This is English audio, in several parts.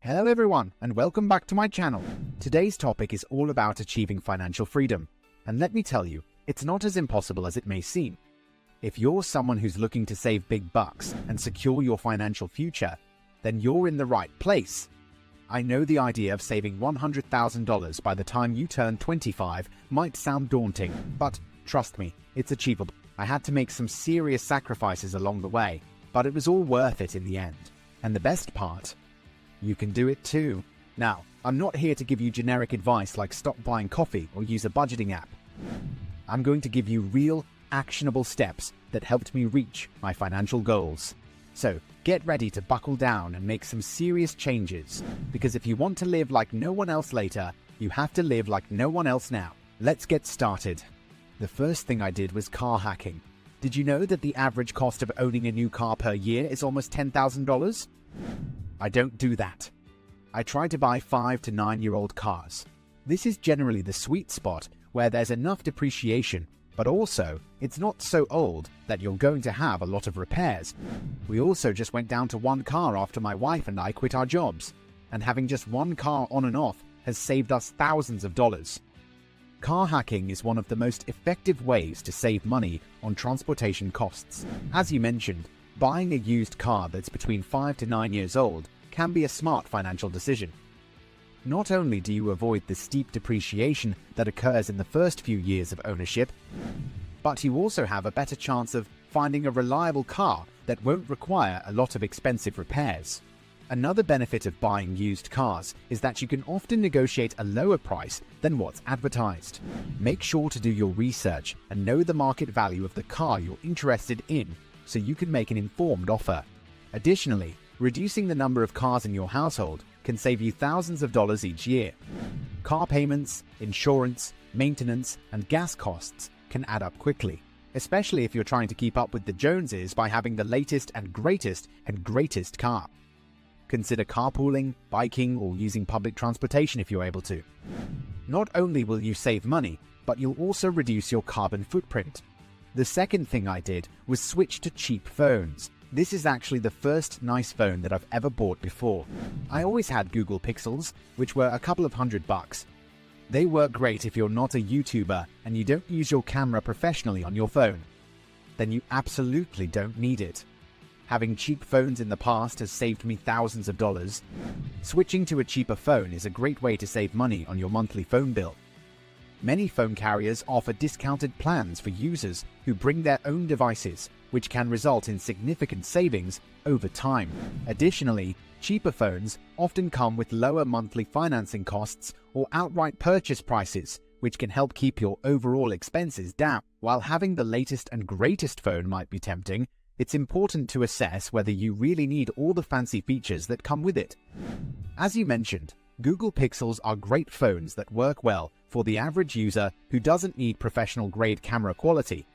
Hello everyone, and welcome back to my channel. Today's topic is all about achieving financial freedom. And let me tell you, it's not as impossible as it may seem. If you're someone who's looking to save big bucks and secure your financial future, then you're in the right place. I know the idea of saving $100,000 by the time you turn 25 might sound daunting, but trust me, it's achievable. I had to make some serious sacrifices along the way, but it was all worth it in the end. And the best part, you can do it too. Now, I'm not here to give you generic advice like stop buying coffee or use a budgeting app. I'm going to give you real, actionable steps that helped me reach my financial goals. So, get ready to buckle down and make some serious changes, because if you want to live like no one else later, you have to live like no one else now. Let's get started. The first thing I did was car hacking. Did you know that the average cost of owning a new car per year is almost $10,000? I don't do that. I try to buy 5 to 9-year-old cars. This is generally the sweet spot where there's enough depreciation, but also it's not so old that you're going to have a lot of repairs. We also just went down to one car after my wife and I quit our jobs, and having just one car on and off has saved us thousands of dollars. Car hacking is one of the most effective ways to save money on transportation costs. As you mentioned, buying a used car that's between 5 to 9 years old can be a smart financial decision. Not only do you avoid the steep depreciation that occurs in the first few years of ownership, but you also have a better chance of finding a reliable car that won't require a lot of expensive repairs. Another benefit of buying used cars is that you can often negotiate a lower price than what's advertised. Make sure to do your research and know the market value of the car you're interested in so you can make an informed offer. Additionally, reducing the number of cars in your household can save you thousands of dollars each year. Car payments, insurance, maintenance, and gas costs can add up quickly, especially if you're trying to keep up with the Joneses by having the latest and greatest car. Consider carpooling, biking, or using public transportation if you're able to. Not only will you save money, but you'll also reduce your carbon footprint. The second thing I did was switch to cheap phones. This is actually the first nice phone that I've ever bought before. I always had Google Pixels, which were a couple of $100. They work great if you're not a YouTuber and you don't use your camera professionally on your phone. Then you absolutely don't need it. Having cheap phones in the past has saved me thousands of dollars. Switching to a cheaper phone is a great way to save money on your monthly phone bill. Many phone carriers offer discounted plans for users who bring their own devices, which can result in significant savings over time. Additionally, cheaper phones often come with lower monthly financing costs or outright purchase prices, which can help keep your overall expenses down. While having the latest and greatest phone might be tempting, it's important to assess whether you really need all the fancy features that come with it. As you mentioned, Google Pixels are great phones that work well for the average user who doesn't need professional-grade camera quality.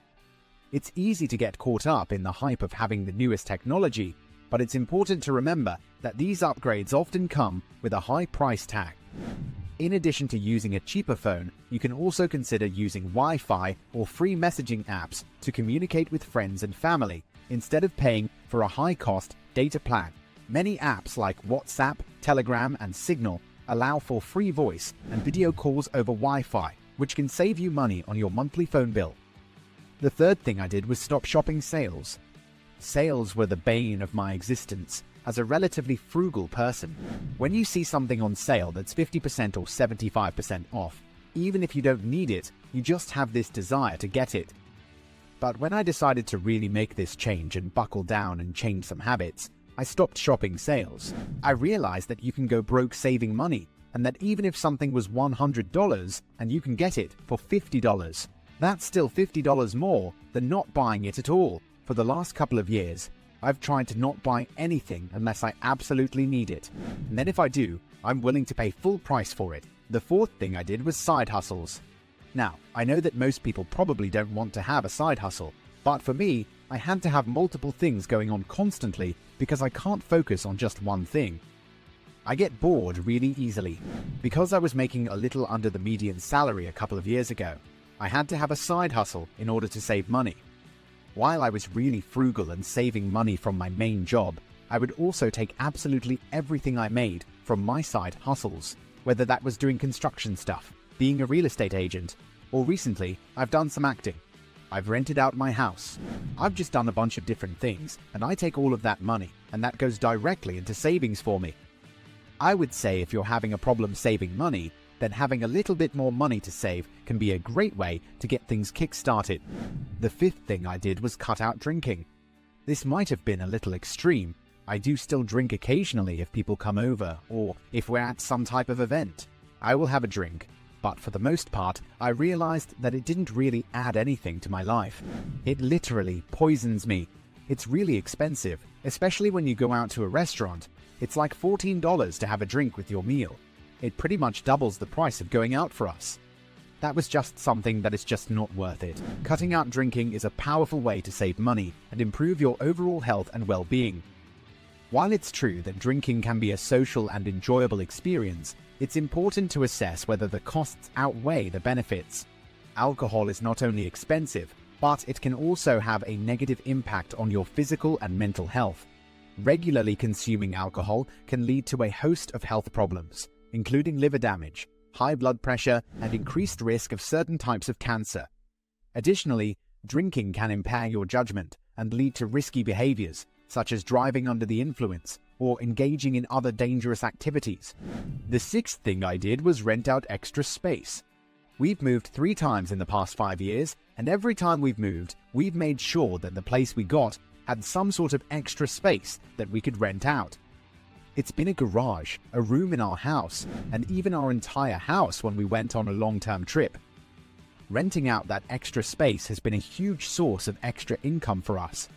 It's easy to get caught up in the hype of having the newest technology, but it's important to remember that these upgrades often come with a high price tag. In addition to using a cheaper phone, you can also consider using Wi-Fi or free messaging apps to communicate with friends and family instead of paying for a high-cost data plan. Many apps like WhatsApp, Telegram, and Signal allow for free voice and video calls over Wi-Fi, which can save you money on your monthly phone bill. The third thing I did was stop shopping sales. Sales were the bane of my existence as a relatively frugal person. When you see something on sale that's 50% or 75% off, even if you don't need it, you just have this desire to get it. But when I decided to really make this change and buckle down and change some habits, I stopped shopping sales. I realized that you can go broke saving money, and that even if something was $100 and you can get it for $50, that's still $50 more than not buying it at all. For the last couple of years, I've tried to not buy anything unless I absolutely need it. And then if I do, I'm willing to pay full price for it. The fourth thing I did was side hustles. Now, I know that most people probably don't want to have a side hustle, but for me, I had to have multiple things going on constantly because I can't focus on just one thing. I get bored really easily. Because I was making a little under the median salary a couple of years ago, I had to have a side hustle in order to save money. While I was really frugal and saving money from my main job, I would also take absolutely everything I made from my side hustles, whether that was doing construction stuff, being a real estate agent, or recently I've done some acting. I've rented out my house. I've just done a bunch of different things, and I take all of that money, and that goes directly into savings for me. I would say if you're having a problem saving money, then having a little bit more money to save can be a great way to get things kick-started. The fifth thing I did was cut out drinking. This might have been a little extreme. I do still drink occasionally if people come over, or if we're at some type of event. I will have a drink. But for the most part, I realized that it didn't really add anything to my life. It literally poisons me. It's really expensive, especially when you go out to a restaurant. It's like $14 to have a drink with your meal. It pretty much doubles the price of going out for us. That was just something that is just not worth it. Cutting out drinking is a powerful way to save money and improve your overall health and well-being. While it's true that drinking can be a social and enjoyable experience, it's important to assess whether the costs outweigh the benefits. Alcohol is not only expensive, but it can also have a negative impact on your physical and mental health. Regularly consuming alcohol can lead to a host of health problems, including liver damage, high blood pressure, and increased risk of certain types of cancer. Additionally, drinking can impair your judgment and lead to risky behaviors, such as driving under the influence or engaging in other dangerous activities. The sixth thing I did was rent out extra space. We've moved 3 times in the past 5 years, and every time we've moved, we've made sure that the place we got had some sort of extra space that we could rent out. It's been a garage, a room in our house, and even our entire house when we went on a long-term trip. Renting out that extra space has been a huge source of extra income for us.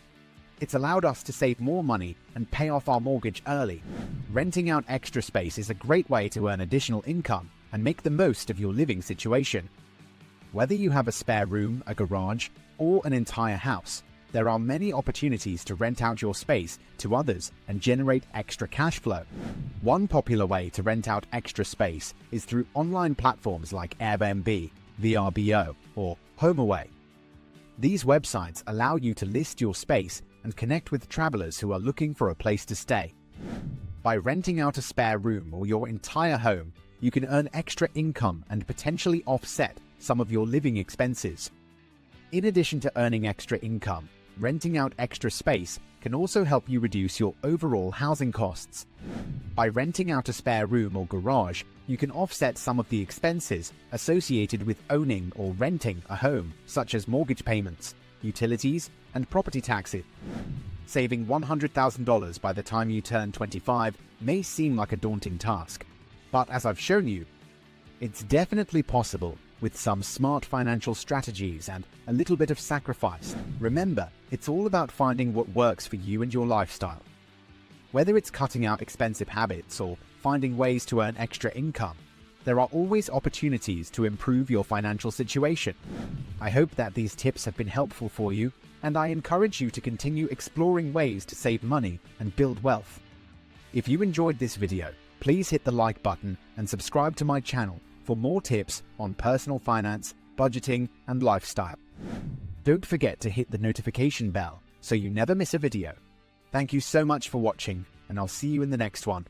It's allowed us to save more money and pay off our mortgage early. Renting out extra space is a great way to earn additional income and make the most of your living situation. Whether you have a spare room, a garage, or an entire house, there are many opportunities to rent out your space to others and generate extra cash flow. One popular way to rent out extra space is through online platforms like Airbnb, VRBO, or HomeAway. These websites allow you to list your space and connect with travelers who are looking for a place to stay. By renting out a spare room or your entire home, you can earn extra income and potentially offset some of your living expenses. In addition to earning extra income, renting out extra space can also help you reduce your overall housing costs. By renting out a spare room or garage, you can offset some of the expenses associated with owning or renting a home, such as mortgage payments, utilities, and property taxes. Saving $100,000 by the time you turn 25 may seem like a daunting task, but as I've shown you, it's definitely possible with some smart financial strategies and a little bit of sacrifice. Remember, it's all about finding what works for you and your lifestyle. Whether it's cutting out expensive habits or finding ways to earn extra income, there are always opportunities to improve your financial situation. I hope that these tips have been helpful for you, and I encourage you to continue exploring ways to save money and build wealth. If you enjoyed this video, please hit the like button and subscribe to my channel for more tips on personal finance, budgeting, and lifestyle. Don't forget to hit the notification bell so you never miss a video. Thank you so much for watching, and I'll see you in the next one.